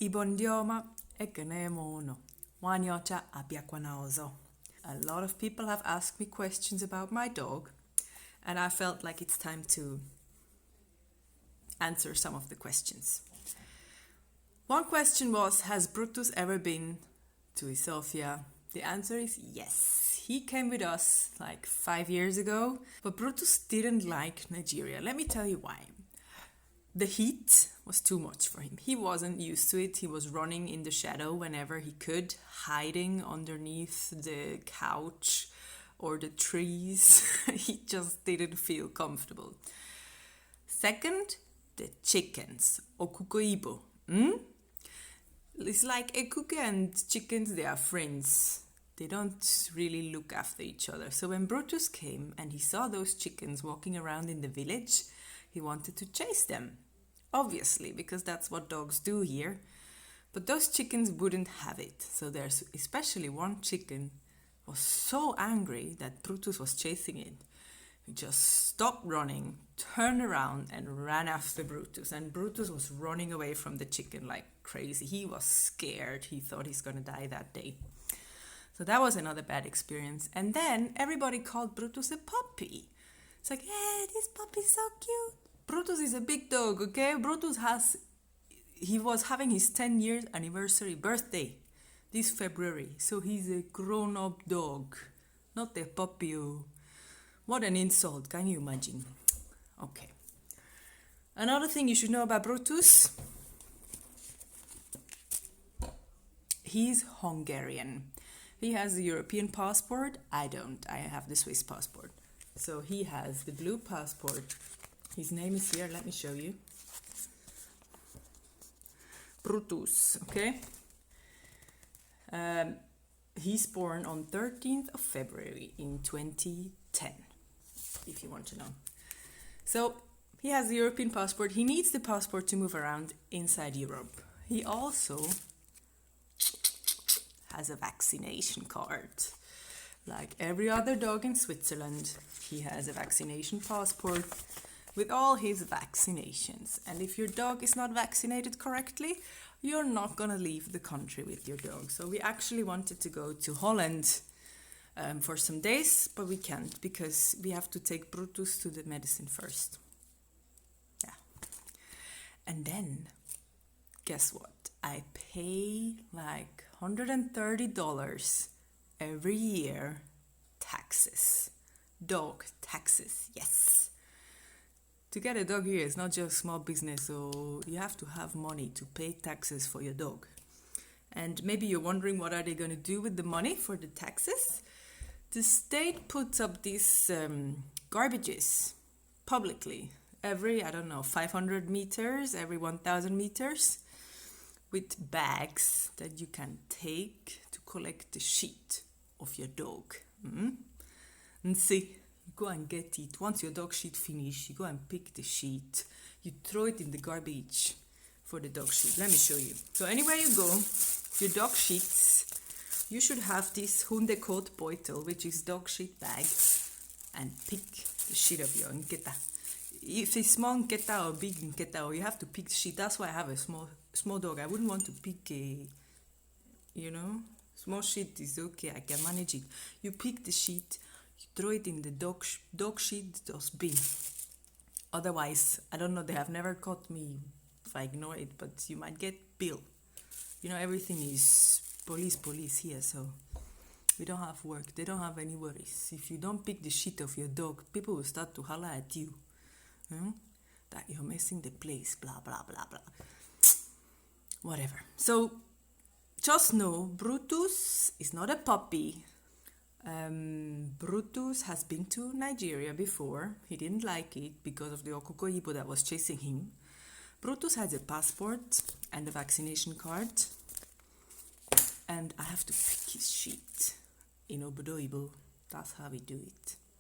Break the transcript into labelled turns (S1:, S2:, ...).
S1: Ibondioma ekenemono. Wanyocha abiakwanaozo. A lot of people have asked me questions about my dog, and I felt like it's time to answer some of the questions. One question was, has Brutus ever been to Ethiopia? The answer is yes. He came with us like 5 years ago, but Brutus didn't like Nigeria. Let me tell you why. The heat was too much for him. He wasn't used to it. He was running in the shadow whenever he could, hiding underneath the couch or the trees. He just didn't feel comfortable. Second, the chickens, okukoibo. It's like ekuke and chickens, they are friends. They don't really look after each other. So when Brutus came and he saw those chickens walking around in the village, he wanted to chase them, obviously, because that's what dogs do here. But those chickens wouldn't have it. So there's especially one chicken was so angry that Brutus was chasing it. He just stopped running, turned around, and ran after Brutus. And Brutus was running away from the chicken like crazy. He was scared. He thought he's going to die that day. So that was another bad experience. And then everybody called Brutus a puppy. It's like, hey, this puppy's so cute. Brutus is a big dog, okay? He was having his 10 years birthday this February. So he's a grown-up dog, not a puppy. What an insult, can you imagine? Okay. Another thing you should know about Brutus, he's Hungarian. He has the European passport. I don't. I have the Swiss passport. So he has the blue passport. His name is here. Let me show you. Brutus, okay? He's born on 13th of February in 2010, if you want to know. So he has the European passport. He needs the passport to move around inside Europe. He also has a vaccination card. Like every other dog in Switzerland, he has a vaccination passport with all his vaccinations. And if your dog is not vaccinated correctly, you're not going to leave the country with your dog. So we actually wanted to go to Holland for some days, but we can't because we have to take Brutus to the medicine first. Yeah. And then, guess what? I pay like $130 every year taxes. Dog taxes, yes. To get a dog here is not just small business, so you have to have money to pay taxes for your dog. And maybe you're wondering what are they going to do with the money for the taxes? The state puts up these garbages publicly every, 500 meters, every 1,000 meters with bags that you can take to collect the shit of your dog. And see, you go and get it. Once your dog shit finish, you go and pick the shit. You throw it in the garbage for the dog shit. Let me show you. So anywhere you go, your dog shits, you should have this Hundekotbeutel, which is dog shit bag, and pick the shit of your nketa. If it's small nketa or big nketa, you have to pick the shit. That's why I have a small dog. I wouldn't want to pick small shit is okay. I can manage it. You pick the shit, you throw it in the dog shit dustbin. Otherwise, I don't know, they have never caught me if I ignore it, but you might get bill. Everything is police here, so we don't have work. They don't have any worries. If you don't pick the shit of your dog, people will start to holler at you. That you're messing the place, blah, blah, blah, blah. Whatever. So, just know, Brutus is not a puppy. Brutus has been to Nigeria before. He didn't like it because of the Okukoyibo that was chasing him. Brutus has a passport and a vaccination card. And I have to pick his shit in oburo. That's how we do it.